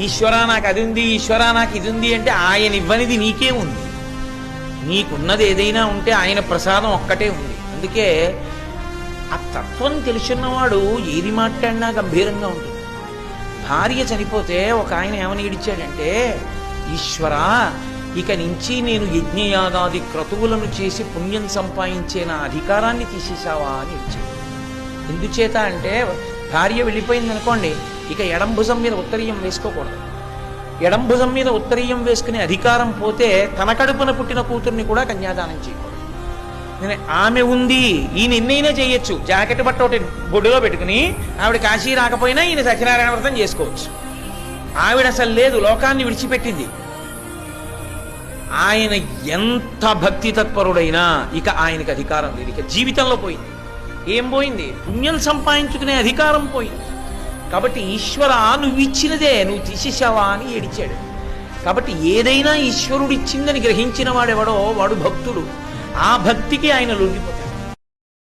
ఈశ్వరా నాకు అది ఉంది, ఈశ్వరా నాకు ఇది ఉంది అంటే ఆయన ఇవ్వనిది నీకే ఉంది. నీకున్నది ఏదైనా ఉంటే ఆయన ప్రసాదం ఒక్కటే ఉంది. అందుకే ఆ తత్వం తెలుసున్నవాడు ఏది మాట్లాడినా గంభీరంగా ఉంటుంది. భార్య చనిపోతే ఒక ఆయన ఏమని ఏడిచాడంటే, ఈశ్వరా ఇక నుంచి నేను యజ్ఞయాగాది క్రతువులను చేసి పుణ్యం సంపాదించే నా అధికారాన్ని తీసేశావా అని ఏడిచాడు. ఎందుచేత అంటే భార్య వెళ్ళిపోయింది అనుకోండి, ఇక ఎడం భుజం మీద ఉత్తరీయం వేసుకోకూడదు. ఎడం భుజం మీద ఉత్తరీయం వేసుకునే అధికారం పోతే తన కడుపున పుట్టిన కూతుర్ని కూడా కన్యాదానం చేయకూడదు. నేను ఆమె ఉంది, ఈయన ఎన్నైనా చేయొచ్చు. జాకెట్ బట్ట ఒకటి బొడ్డులో పెట్టుకుని ఆవిడ కాశీ రాకపోయినా ఈయన సత్యనారాయణ వ్రతం చేసుకోవచ్చు. ఆవిడ అసలు లేదు, లోకాన్ని విడిచిపెట్టింది. ఆయన ఎంత భక్తి తత్పరుడైనా ఇక ఆయనకి అధికారం లేదు. ఇక జీవితంలో పోయింది. ఏం పోయింది? పుణ్యం సంపాదించుకునే అధికారం పోయింది. కాబట్టి ఈశ్వర నువ్వు ఇచ్చినదే నువ్వు తీసేసావా అని ఏడిచాడు. కాబట్టి ఏదైనా ఈశ్వరుడిచ్చిందని గ్రహించిన వాడెవడో వాడు భక్తుడు. ఆ భక్తికి ఆయన లొంగిపోతాడు.